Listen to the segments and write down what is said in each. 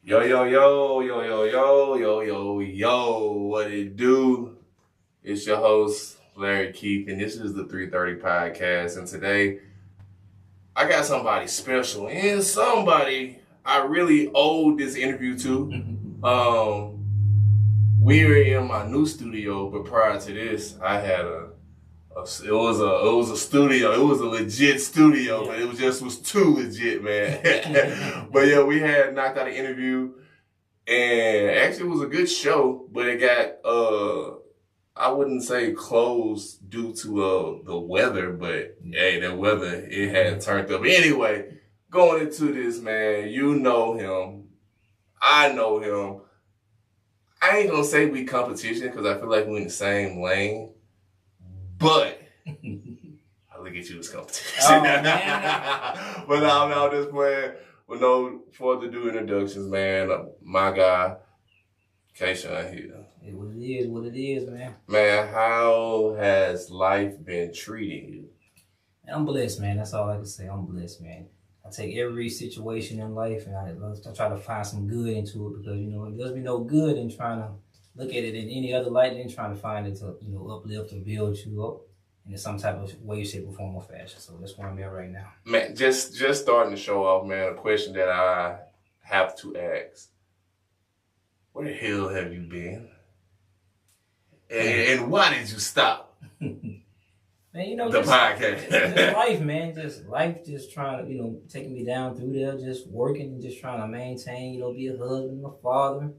Yo, yo, yo, yo, yo, yo, yo, yo, yo, what it do? It's your host, Larry Keith, and this is the 330 Podcast. And today, I got somebody special and somebody I really owe this interview to. We're in my new studio, but prior to this, I had it was a studio. It was a legit studio, but it was too legit, man. But yeah, we had knocked out an interview, and actually it was a good show, but it got I wouldn't say closed due to the weather, but hey, the weather it had turned up. Anyway, going into this, man, you know him, I know him. I ain't gonna say we competition because I feel like we're in the same lane. But I look at you as competition. Oh, but I'm just playing. With no further ado introductions, man. My guy, K-Shine here. It what it is, man. Man, how has life been treating you? I'm blessed, man. That's all I can say. I'm blessed, man. I take every situation in life and I try to find some good into it because, it does me no good in trying to look at it in any other light than trying to find it to, uplift or build you up in some type of way, shape, or form or fashion. So that's where I'm at right now. Man, just starting to show off, man, a question that I have to ask. Where the hell have you been? And why did you stop? Man, the podcast. Just life, man. Just life, just trying to, taking me down through there, just working and just trying to maintain, be a husband, a father,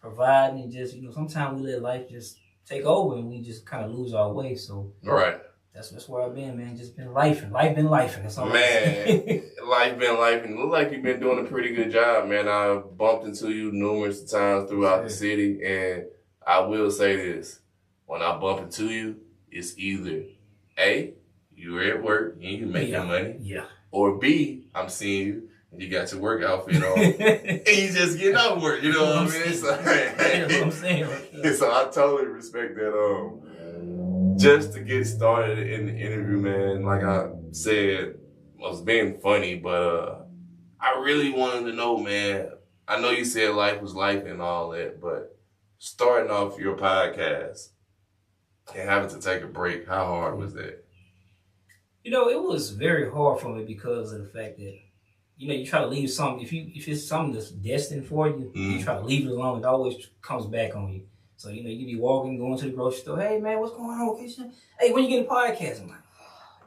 providing, and just, sometimes we let life just take over and we just kind of lose our way. So, right. That's where I've been, man. Just been lifing. Life been lifing. That's all. Man, life been lifing. Look like you've been doing a pretty good job, man. I bumped into you numerous times throughout the city, and I will say this: when I bump into you, it's either A, you're at work and you making money, or B, I'm seeing you and you got your work outfit on and you just getting off work. You know what I mean? So, that's what I'm saying. So I totally respect that. Just to get started in the interview, man, like I said, I was being funny, but I really wanted to know, man. I know you said life was life and all that, but starting off your podcast and having to take a break, how hard was that? It was very hard for me because of the fact that, you try to leave something. If it's something that's destined for you, you try to leave it alone. It always comes back on you. So, you be walking, going to the grocery store. Hey, man, what's going on? Hey, when you get a podcast? I'm like,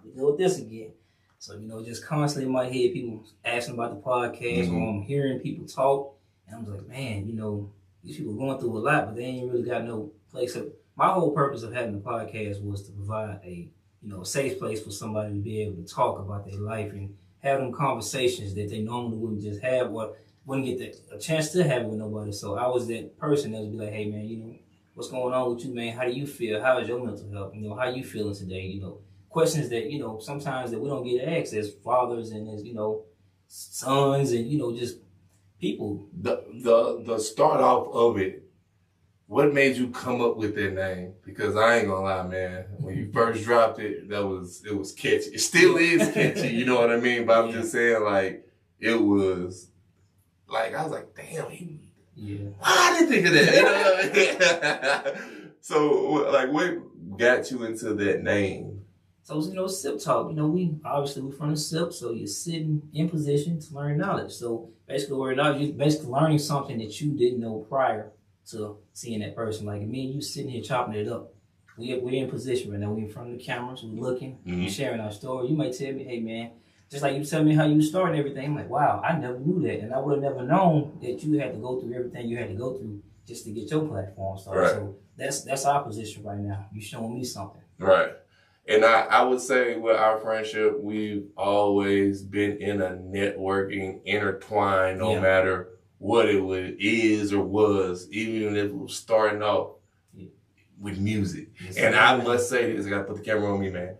we deal with this again. So, just constantly in my head, people asking about the podcast, or I'm hearing people talk. And I'm like, man, these people are going through a lot, but they ain't really got no place. So my whole purpose of having the podcast was to provide a safe place for somebody to be able to talk about their life and have them conversations that they normally wouldn't just have or wouldn't get a chance to have with nobody. So I was that person that would be like, hey, man, what's going on with you, man? How do you feel? How is your mental health? How you feeling today? Questions that, sometimes that we don't get asked as fathers and as, sons and, just people. The start off of it, what made you come up with that name? Because I ain't gonna lie, man. When you first dropped it, it was catchy. It still is catchy, you know what I mean? But I'm just saying, like, it was, like, I was like, damn, I didn't think of that. You know what I mean? So, like, what got you into that name? So, SIP talk. We're from the SIP, so you're sitting in position to learn knowledge. So, basically, you're basically learning something that you didn't know prior to seeing that person. Like me and you sitting here chopping it up. We're in position right now. We're in front of the cameras. We're looking. We're sharing our story. You might tell me, hey, man, just like you tell me how you started everything. I'm like, wow, I never knew that. And I would have never known that you had to go through everything you had to go through just to get your platform started. Right. So that's our position right now. You showing me something. Right. And I would say with our friendship, we've always been in a networking, intertwined, no matter what it is or was, even if it was starting off with music. Yes, and I must say this, I got to put the camera on me, man.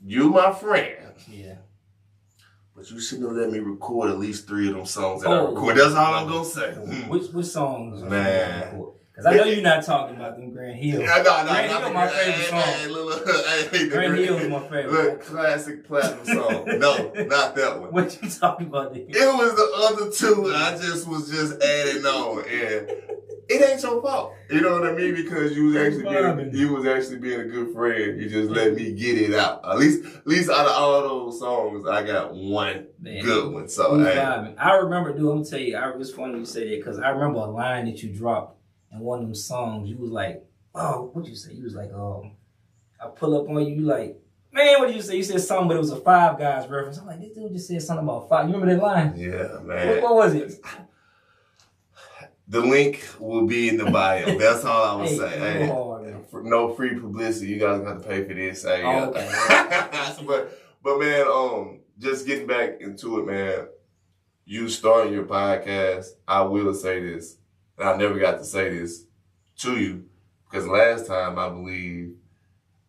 You my friend. Yeah. But you shouldn't have let me record at least 3 of them songs that I record. That's all I'm going to say. Which songs? Man. Because I know you're not talking about them Grand Hill. No, Grand Hill my favorite song. Grand Hill is my favorite. Look, classic platinum song. No, not that one. What you talking about there? It was the other two, and I just was adding on, and it ain't your fault. You know what I mean? Because you was actually being a good friend. You just let me get it out. At least out of all those songs, I got one good one. So I remember, dude. I'm gonna tell you, it's funny you say that because I remember a line that you dropped in one of them songs. You was like, "Oh, what'd you say?" You was like, I pull up on you. You like, man, what did you say? You said something, but it was a Five Guys reference. I'm like, this dude just said something about five. You remember that line? Yeah, man. What was it? The link will be in the bio. That's all I would say. Hey, hard, no free publicity. You guys got to pay for this. Hey, okay. but man, just getting back into it, man. You starting your podcast. I will say this, and I never got to say this to you because last time I believe,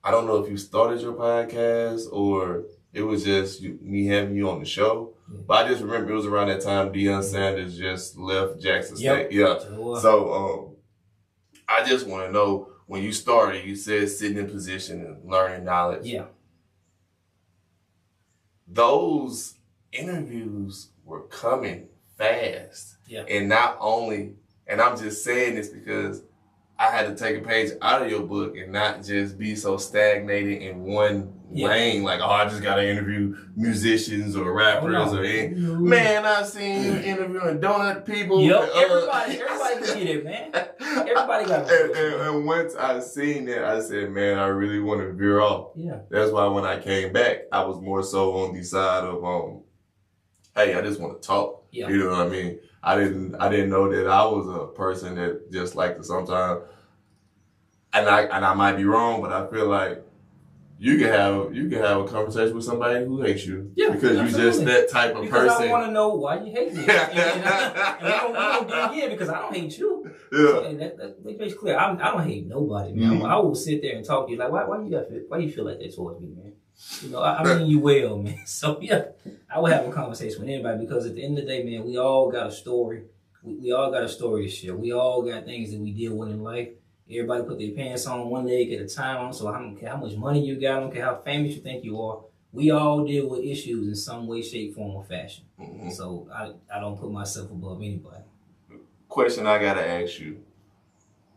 I don't know if you started your podcast or it was just me having you on the show. But I just remember it was around that time Deion Sanders just left Jackson State. Yeah. So I just want to know, when you started, you said sitting in position and learning knowledge. Yeah. Those interviews were coming fast. Yeah. And not only, and I'm just saying this because I had to take a page out of your book and not just be so stagnated in one lane. Like, I just got to interview musicians or rappers man, I've seen you interviewing donut people. Yep, everybody can get it, man. Everybody got it. And once I seen that, I said, man, I really want to veer off. Yeah. That's why when I came back, I was more so on the side of, hey, I just want to talk. Yeah. You know what I mean? I didn't know that I was a person that just like to sometimes, and I might be wrong, but I feel like you can have a conversation with somebody who hates you. Yeah, because you're just that type of person. Because I want to know why you hate me. and I don't dig in because I don't hate you. Yeah. So, that makes clear. I don't hate nobody, man. I will sit there and talk to you like, why you feel like that towards me, man? You know, I mean you well, man. So yeah, I would have a conversation with anybody because at the end of the day, man, we all got a story. We all got a story to share. We all got things that we deal with in life. Everybody put their pants on one leg at a time. So I don't care how much money you got. I don't care how famous you think you are. We all deal with issues in some way, shape, form, or fashion. Mm-hmm. So I don't put myself above anybody. Question I gotta ask you.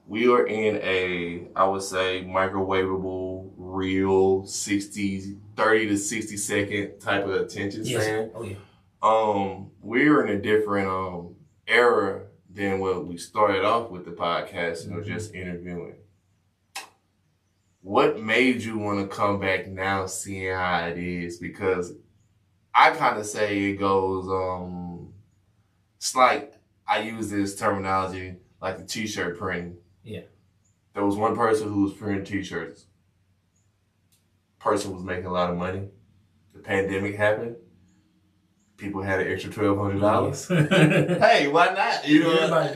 We are in a, I would say, microwavable, real 30 to 60 second type of attention span. Oh yeah. We're in a different era than when we started off with the podcast, you know, just interviewing. What made you want to come back now, seeing how it is? Because I kind of say it goes, it's like, I use this terminology like the t-shirt printing. Yeah. There was one person who was printing t-shirts. Person was making a lot of money. The pandemic happened. People had an extra $1,200. Hey, why not? You know,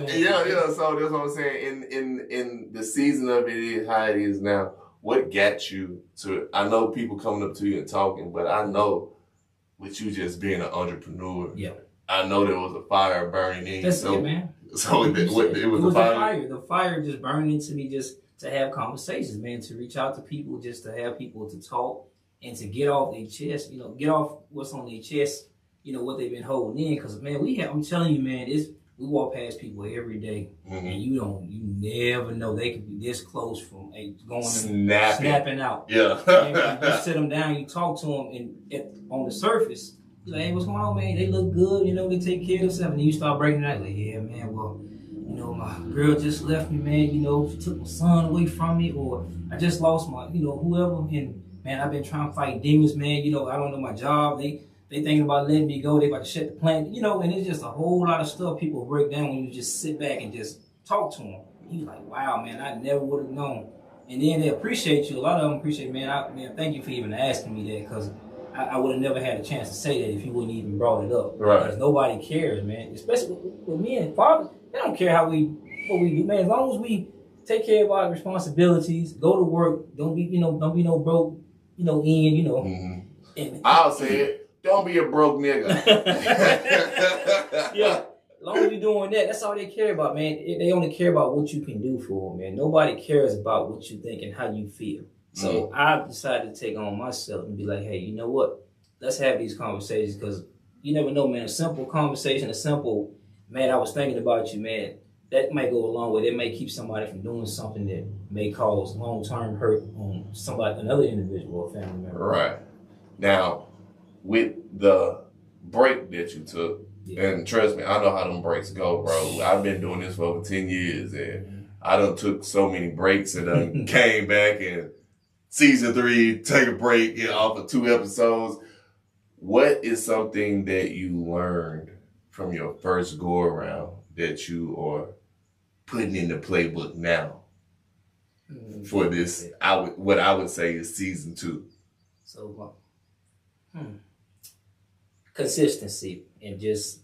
yeah. So that's what I'm saying. In the season of it is how it is now. What got you to? I know people coming up to you and talking, but I know with you just being an entrepreneur. Yeah. I know there was a fire burning in you. That's it, man. So it was a fire. The fire just burned into me just to have conversations, man, to reach out to people, just to have people to talk and to get off their chest, get off what's on their chest, what they've been holding in. Because, man, I'm telling you, man, we walk past people every day, and you never know they could be this close from going snapping out. Yeah. And you sit them down, you talk to them, and on the surface, you're like, hey, what's going on, man? They look good, they take care of themselves. And then you start breaking out, like, yeah, man, well, my girl just left me, man. She took my son away from me, or I just lost my, whoever. And, man, I've been trying to fight demons, man. I don't know my job. They thinking about letting me go. They about to shut the plant, and it's just a whole lot of stuff people break down when you just sit back and just talk to them. You're like, wow, man, I never would have known. And then they appreciate you. A lot of them appreciate, man, thank you for even asking me that, because I would have never had a chance to say that if you wouldn't even brought it up. Right. Because nobody cares, man. Especially with me and fathers, they don't care what we do, man. As long as we take care of our responsibilities, go to work, don't be no broke, And I'll say it. Don't be a broke nigga. Yeah. As long long as you're doing that, that's all they care about, man. They only care about what you can do for them, man. Nobody cares about what you think and how you feel. So I decided to take on myself and be like, hey, you know what? Let's have these conversations because you never know, man. A simple conversation, a simple, man, I was thinking about you, man. That might go a long way. That may keep somebody from doing something that may cause long-term hurt on somebody, another individual or family member. Right. Now, with the break that you took, and trust me, I know how them breaks go, bro. I've been doing this for over 10 years, and I done took so many breaks and then came back and season 3, take a break, get off of 2 episodes. What is something that you learned from your first go around that you are putting in the playbook now for this? What I would say is season 2. So, consistency and just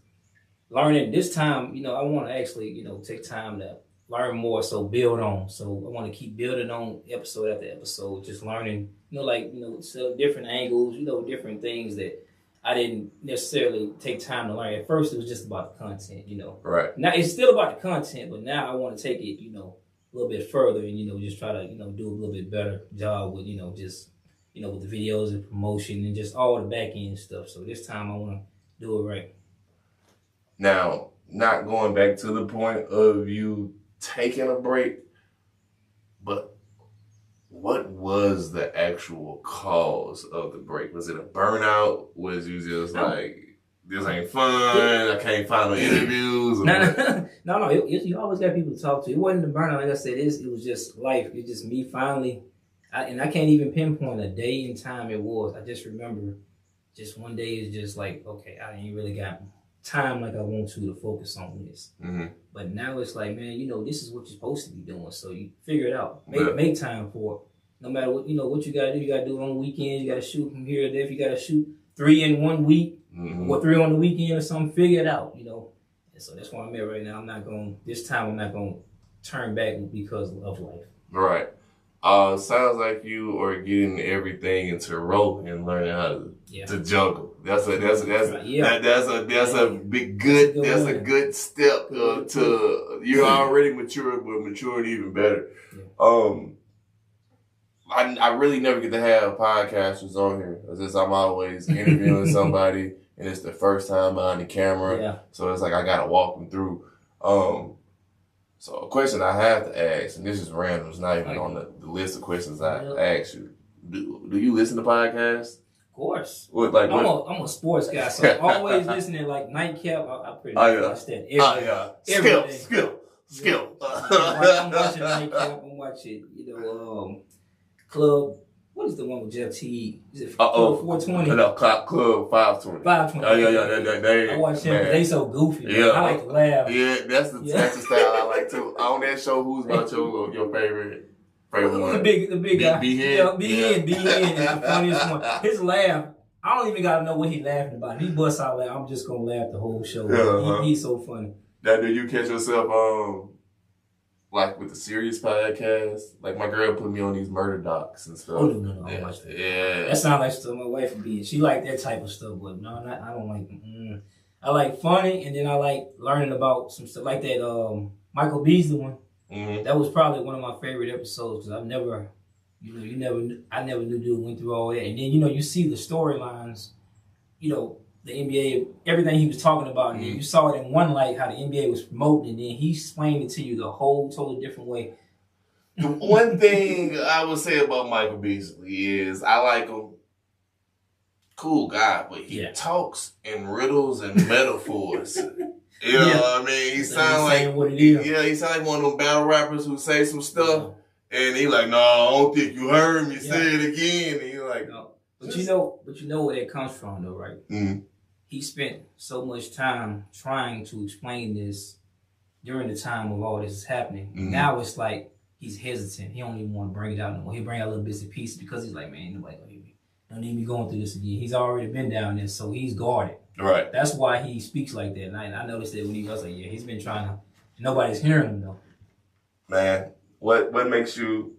learning. This time, I want to actually, take time to learn more. So build on. So I want to keep building on episode after episode, just learning, so different angles, different things that I didn't necessarily take time to learn. At first, it was just about the content, Right. Now it's still about the content, but now I want to take it, a little bit further and, just try to, do a little bit better job with, just, with the videos and promotion and just all the back end stuff. So this time I want to do it right. Now, not going back to the point of you taking a break, but what was the actual cause of the break? Was it a burnout? Was you just like, this ain't fun, I can't find no interviews? No, you always got people to talk to. It wasn't the burnout, like I said, it was just life. It's just me finally, and I can't even pinpoint a day and time it was. I just remember just one day is just like, okay, I ain't really got time like I want to focus on this. But now it's like, man, this is what you're supposed to be doing. So you figure it out. Make time for it. No matter what, what you got to do. You got to do it on weekends. You got to shoot from here to there. If you got to shoot 3 in 1 week or 3 on the weekend or something, figure it out, And so that's where I'm at right now. I'm not going to turn back because of life. Right. Sounds like you are getting everything into a row and learning how to juggle. That's a big good. That's a good step to you're already mature, but matured even better. Yeah. I really never get to have podcasters on here. It's just I'm always interviewing somebody, and it's the first time behind the camera. Yeah. So it's like I gotta walk them through. So a question I have to ask, and this is random, it's not even on the list of questions I ask you. Do you listen to podcasts? Of course. I'm a sports guy, so I'm always listening like Nightcap. I pretty much watch that every Skill. I'm watching Nightcap. I'm watching, Club. What is the one with Jeff T? Is it Club 420? No, Club 520. 520. Oh, I watch them. They so goofy. Yeah. I like to laugh. Yeah, that's the style I like too. On that show, who's about your favorite one? The big guy. B-Hen is the funniest one. His laugh, I don't even gotta know what he's laughing about. He busts out laugh. I'm just gonna laugh the whole show. He's so funny. Now, do you catch yourself like with the serious podcast? Like my girl put me on these murder docs and stuff. Oh no, I watch that. Yeah, that sounds like stuff my wife would be. She like that type of stuff, but no, I don't like. I like funny, and then I like learning about some stuff like that. Michael Beasley one. That was probably one of my favorite episodes because I've never, I never knew dude went through all that, and then you see the storylines, the NBA, everything he was talking about, and then you saw it in one light how the NBA was promoting, and then he explained it to you the whole totally different way. The one thing I would say about Michael Beasley is I like him. Cool guy, but he talks in riddles and metaphors. You know what I mean? He sounds like he sounds like one of them battle rappers who say some stuff, and he like, no, I don't think you heard me say it again. And you're like, no. But you know where that comes from, though, right? He spent so much time trying to explain this during the time of all this is happening. Now it's like he's hesitant. He don't even want to bring it out no more. He bring out little bits and pieces because he's like, man, nobody gonna hear me. Don't need me going through this again. He's already been down there, so he's guarded. Right. That's why he speaks like that. And I noticed that when he was like, he's been trying to. Nobody's hearing him though. Man, what makes you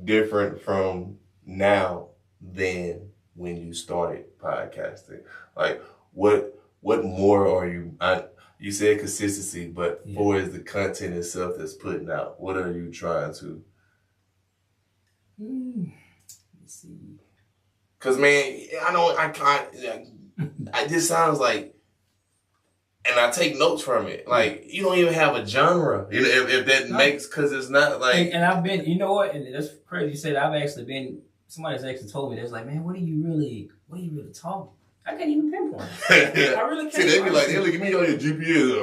different from now than when you started podcasting? Like, what more are you? You said consistency, but for is the content itself that's putting out. What are you trying to? Let's see. Cause man, I know I can't. This sounds like, and I take notes from it. Like you don't even have a genre. You know, if that makes, cause it's not like. And I've been, you know what? And that's crazy. You said I've actually been. Somebody's actually told me that's like, man, what are you really talking? I can't even pinpoint. I really can't. See, they be like, hey, look at me on your GPS.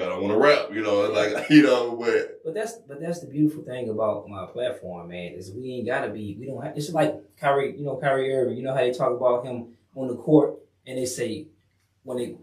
I want to rap, you know, like, you know, but that's the beautiful thing about my platform, man, is we ain't gotta be. We don't have. It's like Kyrie Irving. You know how they talk about him on the court, and they say when they,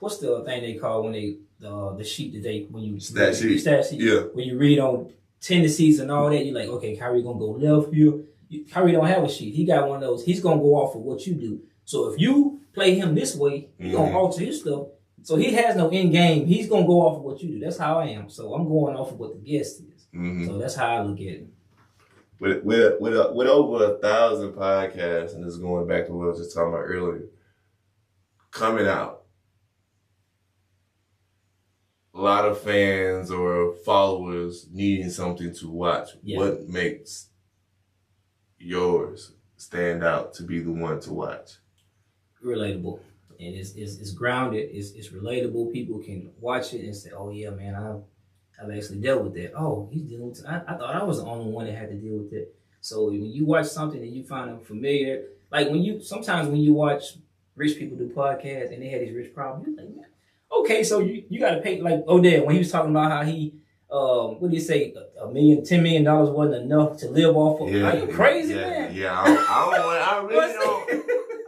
what's the thing they call when they the sheet that they when you stat sheet, yeah, when you read on tendencies and all that, you're like, okay, Kyrie gonna go left here. Kyrie don't have a sheet. He got one of those. He's gonna go off of what you do. So if you play him this way, he's gonna alter his stuff. So he has no end game. He's gonna go off of what you do. That's how I am. So I'm going off of what the guest is. So that's how I look at it. With over 1,000 podcasts, and this is going back to what I was just talking about earlier, coming out, a lot of fans or followers needing something to watch. Yeah. What makes yours stand out to be the one to watch? Relatable, and it's grounded. It's relatable. People can watch it and say, "Oh yeah, man, I've actually dealt with that. Oh, he's dealing with it. I thought I was the only one that had to deal with it." So when you watch something and you find it familiar, like sometimes when you watch rich people do podcasts and they had these rich problems, you're like, man, okay, so you got to pay. Like Odell, when he was talking about how he what do you say, $10 million wasn't enough to live off of. Are you crazy, man? Yeah,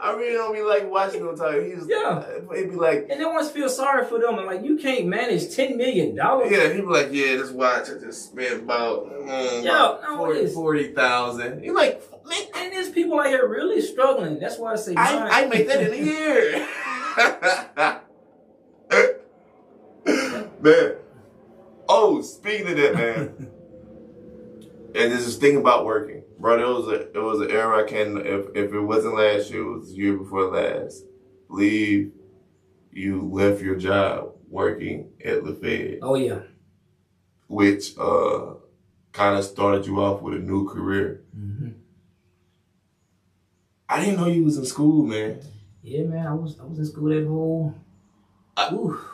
I really don't be like watching him talk. It'd be like, and then once feel sorry for them, and like you can't manage $10 million. Yeah, he'd be like, yeah, this watch I just spent about 40,000. You're like, and there's people out here really struggling. That's why I say, I make that in a year, man. Oh, speaking of that, man, and there's this thing about working, bro. It was an era I can, if it wasn't last year, it was the year before last. Believe you left your job working at the Fed. Oh yeah, which kind of started you off with a new career. I didn't know you was in school, man. Yeah, man, I was in school that whole.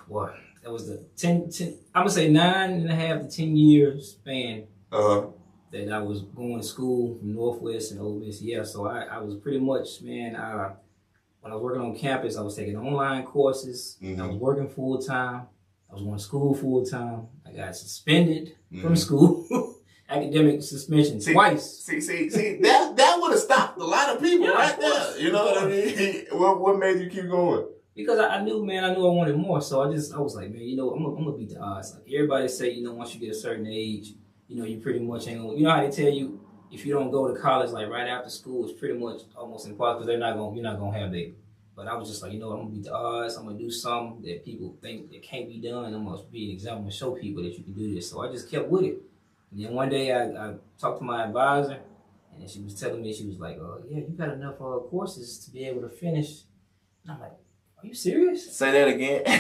Boy. That was the 10, I'm going to say 9.5 to 10 years span that I was going to school from Northwest and Ole Miss. Yeah, so I was pretty much, man, when I was working on campus, I was taking online courses. I was working full-time. I was going to school full-time. I got suspended from school. Academic suspension twice. See, that would have stopped a lot of people right there. You know what I mean? What made you keep going? Because I knew I wanted more. So I was like, man, I'm gonna beat the odds. Like everybody say, once you get a certain age, you pretty much ain't gonna, how they tell you if you don't go to college like right after school, it's pretty much almost impossible because you're not gonna have baby. But I was just like, I'm gonna beat the odds. I'm gonna do something that people think that can't be done. I'm gonna be an example and show people that you can do this. So I just kept with it. And then one day I talked to my advisor, and she was telling me, she was like, yeah, you got enough courses to be able to finish. And I'm like, are you serious? Say that again. I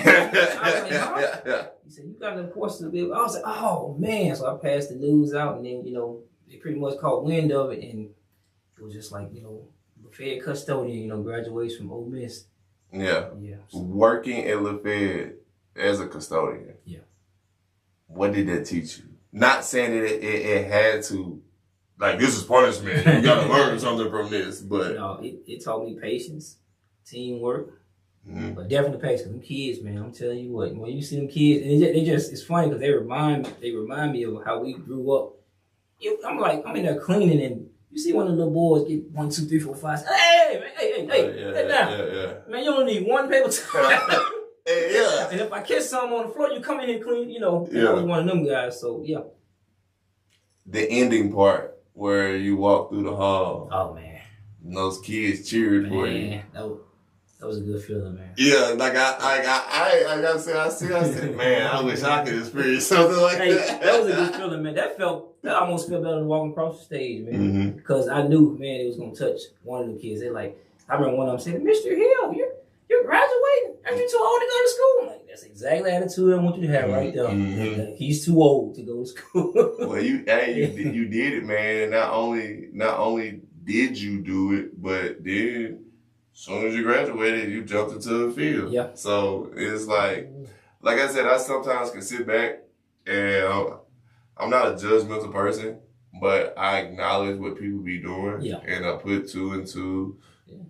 was like, huh? He said, you got enough courses to be able. I was like, oh man. So I passed the news out, and then, they pretty much caught wind of it, and it was just like, the Fed custodian, graduates from Ole Miss. Yeah. Working at the Fed as a custodian. Yeah. What did that teach you? Not saying that it had to, like, this is punishment. You got to learn something from this, but. It taught me patience, teamwork. But definitely patience. Them kids, man, I'm telling you what. When you see them kids, and it's funny because they remind me of how we grew up. I'm in there cleaning, and you see one of the little boys get 1, 2, 3, 4, 5. Hey, sit down. Yeah. Man, you only need one paper towel. And if I catch something on the floor, you come in here clean. I was one of them guys. So yeah. The ending part where you walk through the hall. Oh man. And those kids cheered for you. That was a good feeling, man. Yeah, like I gotta say, I said, man, I wish I could experience something like that. That was a good feeling, man. That almost felt better than walking across the stage, man. Because I knew, man, it was gonna touch one of the kids. I remember one of them saying, Mr. Hill, you're graduating? Aren't you too old to go to school? I'm like, that's exactly exactly attitude I want you to have right there. Mm-hmm. He's too old to go to school. Well, you did it, man. Not only did you do it, but then as soon as you graduated, you jumped into the field. Yeah. So it's like I said, I sometimes can sit back and I'm not a judgmental person, but I acknowledge what people be doing. Yeah. And I put 2 and 2,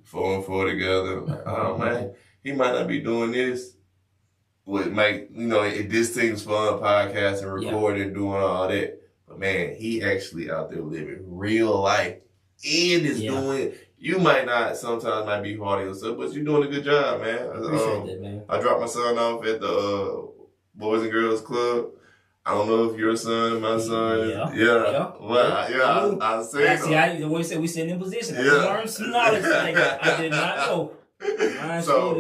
4 and 4 together. Like, oh man, he might not be doing this. Would make, this thing's fun, podcast and recording and doing all that. But man, he actually out there living real life and is doing. You sometimes might be hard on yourself, but you're doing a good job, man. I appreciate that, man. I dropped my son off at the Boys and Girls Club. I don't know if your son, my son. Yeah. Well, I say. See, I always say we sit in position. I learned some knowledge. I did not know. So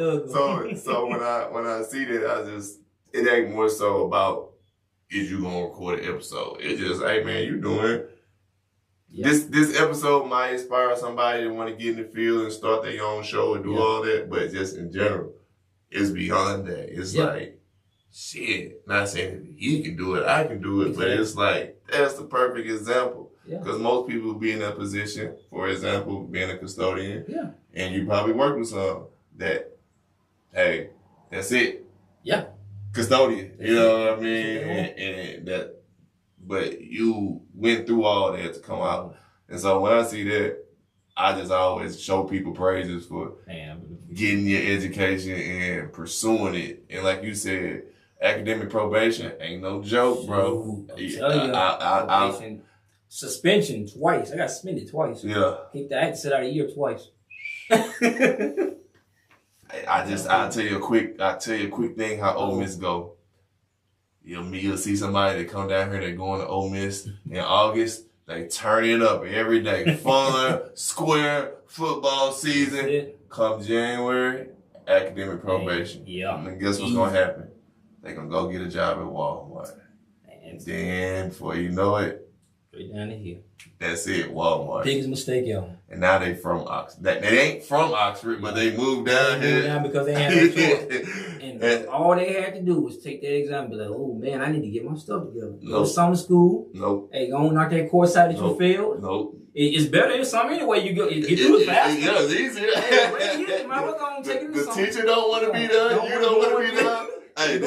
when I see that, it ain't more so about is you gonna record an episode. It's just, hey man, you doing this episode might inspire somebody to want to get in the field and start their own show and do all that, but just in general, it's beyond that. It's like shit. Not saying he can do it, I can do it, but it's like that's the perfect example. Because most people be in that position, for example, being a custodian, and you probably work with some that, hey, that's it. Yeah. Custodian, you know what I mean? And that, but you went through all that to come out. And so when I see that, I just always show people praises for getting your education and pursuing it. And like you said, academic probation ain't no joke, bro. I suspension twice. I got suspended twice. Yeah. I had to sit out a year twice. I'll tell you a quick thing how Ole Miss go. You'll see somebody that come down here, they going to Ole Miss in August, they turn it up every day. Fun, square, football season. Come January, academic probation. And guess what's gonna happen? They gonna go get a job at Walmart. And then before you know it, straight down the hill. That's it, Walmart. Biggest mistake ever. And now they from Oxford. They ain't from Oxford, but they moved down here. Moved down because they had no choice. And all they had to do was take that exam and be like, oh man, I need to get my stuff together. Go to summer school. Hey, go and knock that course out that you failed. It's better than some anyway. You get through it faster. It's easier. The teacher don't want to be done. You don't want to be done. Hey,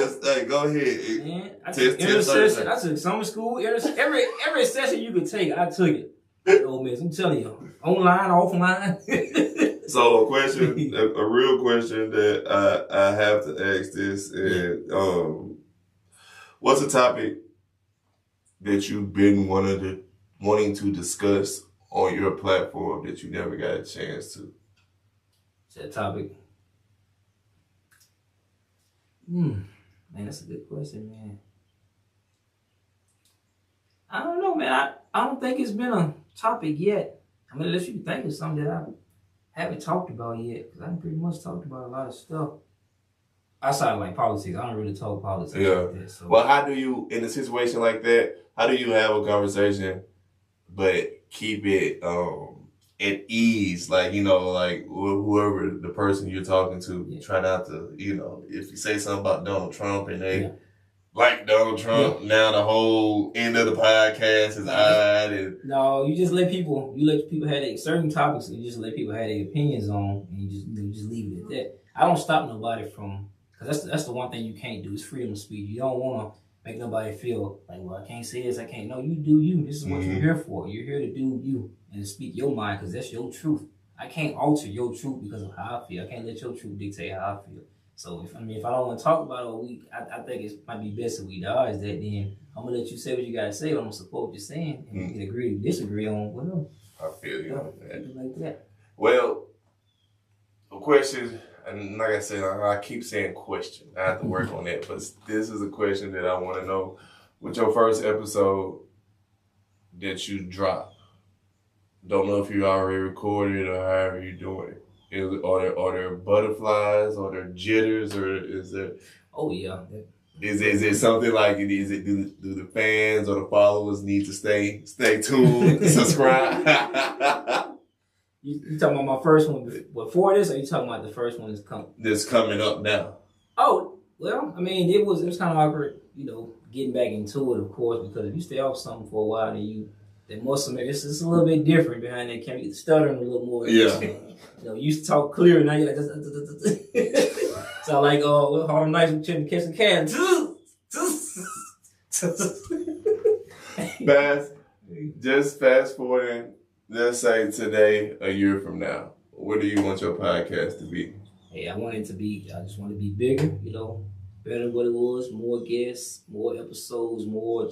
go ahead. Man, I took summer school. Every session you could take, I took it. Oh man, I'm telling you, online, offline. So a real question that I have to ask this is, what's a topic that you've been wanting to discuss on your platform that you never got a chance to? Is that topic? Man, that's a good question, man. I don't know, man. I don't think it's been a topic yet. I mean, unless you think of something that I haven't talked about yet, because I pretty much talked about a lot of stuff. Outside of like politics, I don't really talk politics. Like that, so. Well, how do you, in a situation like that, how do you have a conversation, but keep it at ease? Like, like whoever the person you're talking to, try not to, if you say something about Donald Trump and they like Donald Trump, now the whole end of the podcast is odd. No, you just let people have certain topics, and you just let people have their opinions on, and you just leave it at that. I don't stop nobody from, because that's the one thing you can't do is freedom of speech. You don't want to make nobody feel like, well, I can't say this, I can't. No, you do you. This is what you're here for. You're here to do you and to speak your mind, because that's your truth. I can't alter your truth because of how I feel. I can't let your truth dictate how I feel. So if I don't want to talk about it, I think it might be best if we dodge that. Then I'm gonna let you say what you gotta say. But I'm gonna support what you're saying, and we can agree or disagree on whatever. I feel you on that. Like that. Well, a question, and like I said, I keep saying question. I have to work on that, but this is a question that I want to know. With your first episode that you dropped, don't know if you already recorded or however you're doing it. Are there butterflies? Are there jitters? Or is there? Oh yeah. Is it something like it? Is it do the fans or the followers need to stay tuned, subscribe? You talking about my first one before this, or you talking about the first one that's coming? That's coming up now. Oh, Well, I mean, it was kind of awkward, getting back into it, of course, because if you stay off something for a while, then that muscle memory, it's a little bit different behind that camera. You get stuttering a little more. Yeah. You used to talk clear, now you're like, so like, Harlem Nights with Chip and Kiss and Can. Fast forwarding, let's say today, a year from now, what do you want your podcast to be? Hey, I just want to be bigger, better than what it was, more guests, more episodes, more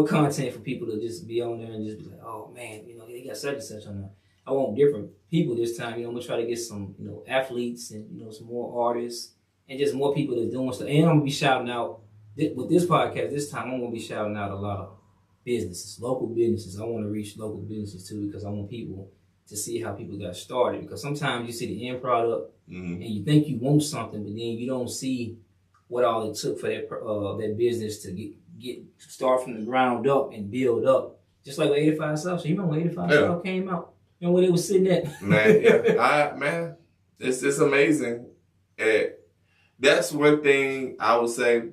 content for people to just be on there and just be like, oh man, they got such and such on there. I want different people this time, I'm gonna try to get some, athletes and, some more artists and just more people that's doing stuff. And I'm gonna be shouting out, with this podcast this time, I'm gonna be shouting out a lot of businesses, local businesses. I want to reach local businesses too, because I want people to see how people got started. Because sometimes you see the end product and you think you want something, but then you don't see what all it took for that business to start from the ground up and build up. Just like with 85 South. So you remember when 85 South came out? You know where they was sitting at? Man, it's amazing. That's one thing I would say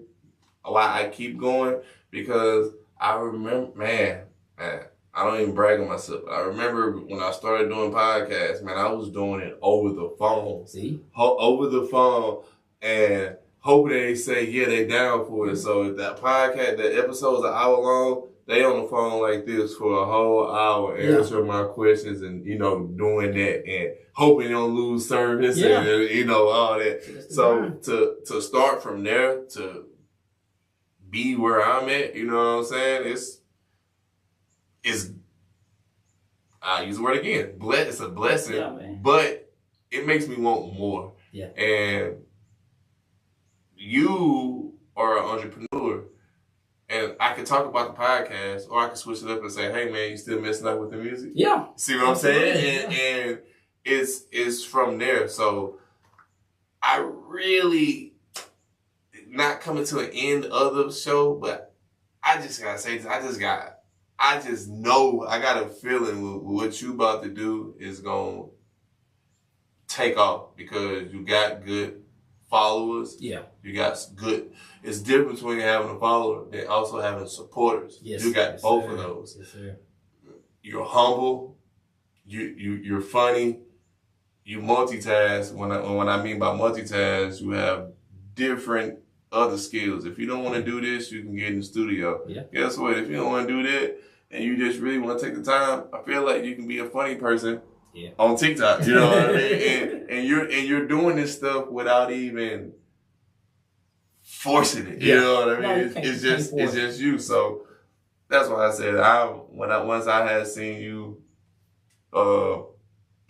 why I keep going, because I remember, man, I don't even brag on myself. I remember when I started doing podcasts, man, I was doing it over the phone. See? Over the phone, and hoping they say, yeah, they down for it. So if that podcast, the episode's an hour long, they on the phone like this for a whole hour, answering my questions and, doing that and hoping you don't lose service and, all that. So to start from there to be where I'm at, you know what I'm saying? It's I'll use the word again. It's a blessing, but it makes me want more. Yeah. And you are an entrepreneur, and I could talk about the podcast, or I could switch it up and say, "Hey, man, you still messing up with the music?" Yeah. See what I'm saying? And it's from there. So I really not coming to an end of the show, but I just gotta say this. I just know I got a feeling what you about to do is gonna take off, because you got good followers. Yeah. You got good. It's different between having a follower and also having supporters. Yes. You got both of those. Yes, sir. You're humble. You're funny. You multitask. When I mean by multitask, you have different other skills. If you don't want to do this, you can get in the studio. Yeah. Guess what? If you don't want to do that and you just really want to take the time, I feel like you can be a funny person on TikTok. You know what I mean? And you're doing this stuff without even forcing it. You know what I mean? It's just you. So that's why I said once I had seen you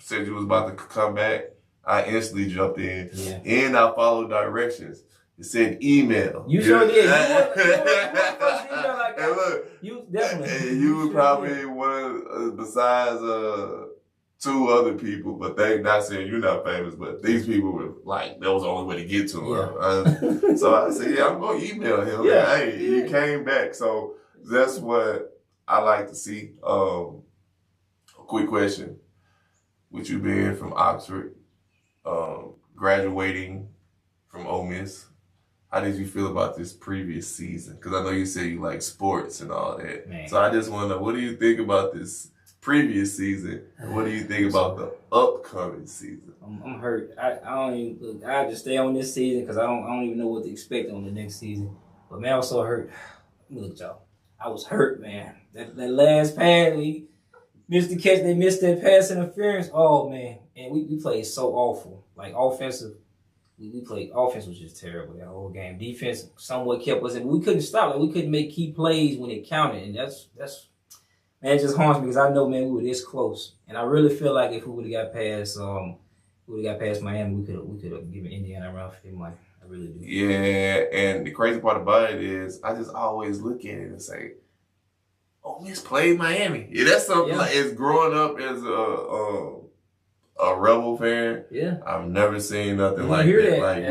said you was about to come back, I instantly jumped in and I followed directions. It said email. You sure did. And look, you definitely. And you was probably one of, besides two other people, but they not saying you're not famous, but these people were like, that was the only way to get to him. So I said, I'm going to email him. Yeah. Hey, you came back. So that's what I like to see. A quick question. With you being from Oxford, graduating from Ole Miss, how did you feel about this previous season? Because I know you said you like sports and all that. Man. So I just want to know, what do you think about this previous season? And what do you think about the upcoming season? I'm hurt. I don't even look. I just stay on this season because I don't even know what to expect on the next season. But man, I was so hurt. Look, y'all, I was hurt, man. That last pass, we missed the catch. They missed that pass interference. Oh man, and we played so awful. Like offensive. We played offense was just terrible that whole game. Defense somewhat kept us in. We couldn't stop. Like we couldn't make key plays when it counted, and that's man, it just haunts me because I know, man, we were this close, and I really feel like if we would have got past Miami, we could have given Indiana a run for their money. I really do. Yeah, and the crazy part about it is I just always look at it and say, "Oh, Miss played Miami." Yeah, that's something like it's growing up as a Rebel fan. Yeah, I've never seen nothing like that. Like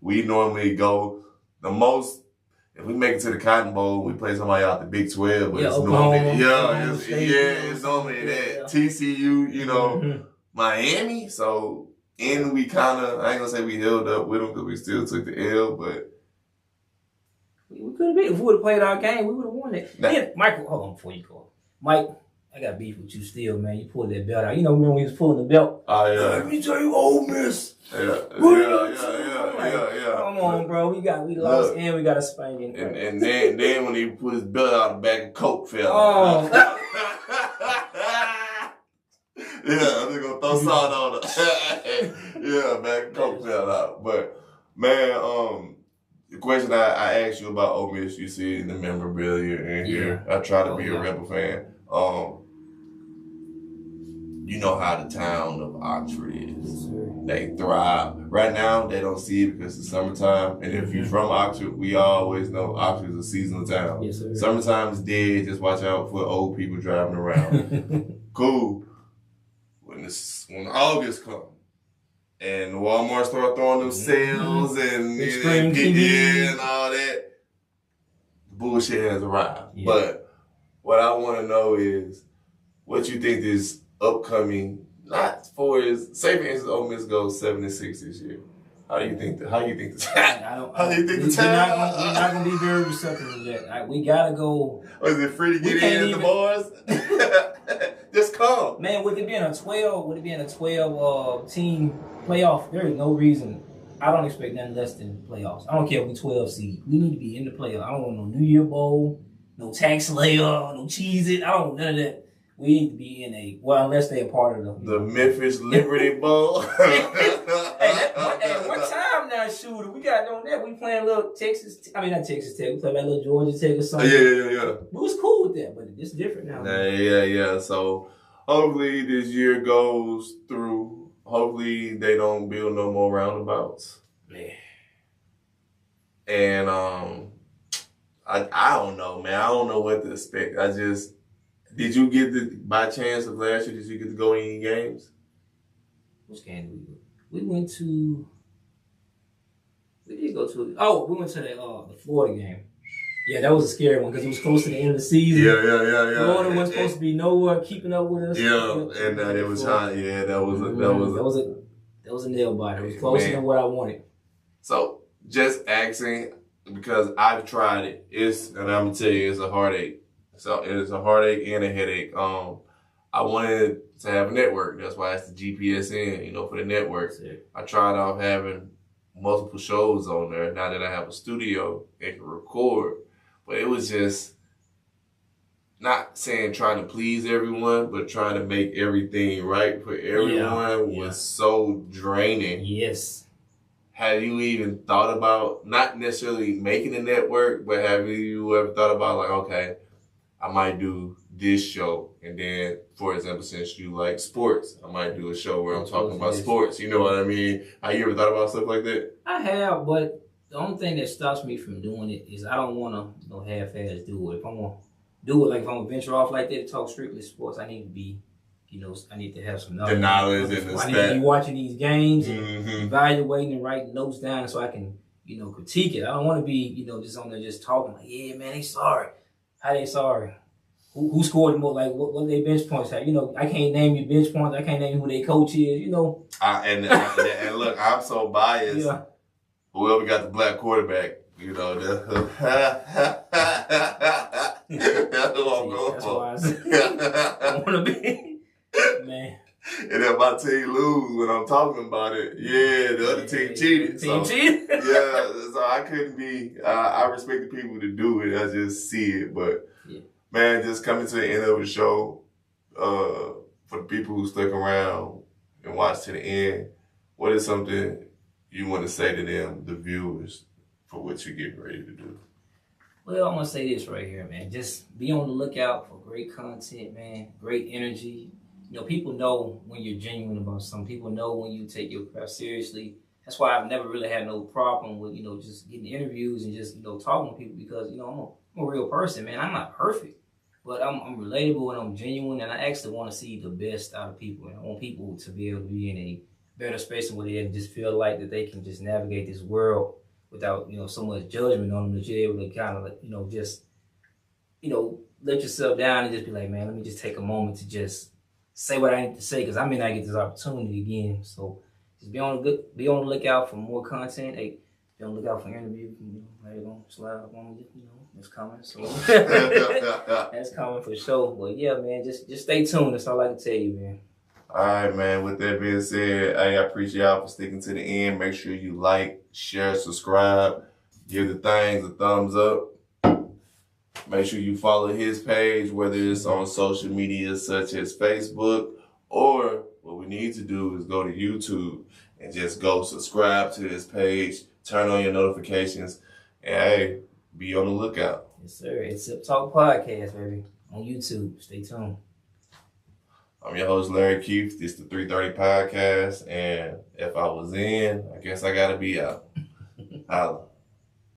we normally go the most. If we make it to the Cotton Bowl, we play somebody out the Big 12. But it's normally it's normally that TCU, Miami. So And we kind of, I ain't gonna say we held up with them because we still took the L, but we could have been. If we would have played our game, we would have won it. Then, Michael, hold on before you go. Mike, I got beef with you still, man. You pulled that belt out. You know, remember when he was pulling the belt? Oh, yeah. Let me tell you, Ole Miss. Yeah. Come on, bro. We lost and we got a spanking. And then when he put his belt out, the bag of Coke fell out. Yeah, I'm just gonna throw salt on it. Yeah, bag of Coke fell out. But man, the question I asked you about Ole Miss, you see it in the memorabilia in here. I try to be a Rebel fan. You know how the town of Oxford is. They thrive. Right now, they don't see it because it's summertime. And if you're from Oxford, we always know Oxford is a seasonal town. Yes, sir. Summertime is dead. Just watch out for old people driving around. Cool. When August comes and Walmart start throwing them sales and and all that, the bullshit has arrived. Yeah. But what I want to know is what you think this upcoming, not for his, say for instance, Ole Miss goes 7-6 this year. How do you think the town? We're not gonna be very receptive to that. We gotta go. Or is it free to get in the bars? Just come. Man, with it being a 12 team playoff, there is no reason. I don't expect nothing less than playoffs. I don't care if we 12 seed. We need to be in the playoffs. I don't want no New Year Bowl, no tax layer, no Cheez-It. I don't want none of that. We need to be in unless they're part of the Memphis Liberty Bowl. Hey, one time now, shooter, we got on that. We playing a little Texas. I mean, not Texas Tech. We played that little Georgia Tech or something. Yeah. We was cool with that, but it's different now. Yeah. So hopefully this year goes through. Hopefully they don't build no more roundabouts. Man. And I don't know, man. I don't know what to expect. Did you get by chance of last year, did you get to go to any games? Which game did we go? We went to the Florida game. Yeah, that was a scary one because it was close to the end of the season. Yeah. Florida was supposed to be nowhere keeping up with us. Yeah, and it was hot. Yeah, that was a nail biter. It was closer than what I wanted. So just asking because I've tried it. And I'm gonna tell you, it's a heartache. So it's a heartache and a headache. I wanted to have a network. That's why it's the GPSN, for the network. I tried off having multiple shows on there. Now that I have a studio and can record. But it was just not saying trying to please everyone, but trying to make everything right for everyone was so draining. Yes. Have you even thought about not necessarily making a network, but have you ever thought about like, okay, I might do this show, and then, for example, since you like sports, I might do a show where I'm talking about sports. You know what I mean? Have you ever thought about stuff like that? I have, but the only thing that stops me from doing it is I don't want to half-ass do it. If I'm going to do it, like if I'm going to venture off like that to talk strictly sports, I need to be, I need to have some knowledge. The knowledge and the I need to be watching these games and evaluating and writing notes down so I can, critique it. I don't want to be, just on there just talking like, yeah, man, they sorry. How they sorry? Who scored the most? Like, what they bench points have? I can't name you bench points. I can't name you who their coach is, And look, I'm so biased. Yeah. Whoever got the black quarterback, that's who I'm going for. That's why I want to be. Man. And if my team lose when I'm talking about it, the other team cheated. Cheated? So I couldn't be, I respect the people to do it. I just see it. But, man, just coming to the end of the show, for the people who stuck around and watched to the end, what is something you want to say to them, the viewers, for what you're getting ready to do? Well, I'm going to say this right here, man. Just be on the lookout for great content, man, great energy. People know when you're genuine about something. People know when you take your craft seriously. That's why I've never really had no problem with, just getting interviews and just, talking to people because, I'm a real person, man. I'm not perfect, but I'm relatable and I'm genuine, and I actually want to see the best out of people. And I want people to be able to be in a better space than where they just feel like that they can just navigate this world without, so much judgment on them, that you're able to kind of, just, let yourself down and just be like, man, let me just take a moment to just say what I need to say because I may not get this opportunity again. So, just be on the lookout for more content. Hey, be on the lookout for interviews. They're gonna slide up on you. It's coming. So that's coming for sure. But yeah, man, just stay tuned. That's all I can tell you, man. All right, man. With that being said, I appreciate y'all for sticking to the end. Make sure you like, share, subscribe, give the things a thumbs up. Make sure you follow his page, whether it's on social media such as Facebook, or what we need to do is go to YouTube and just go subscribe to his page, turn on your notifications, and hey, be on the lookout. Yes, sir. It's SIP TLK Podcast, baby, on YouTube. Stay tuned. I'm your host, Larry Keith. This is the 330 Podcast, and if I was in, I guess I gotta be out. Holla.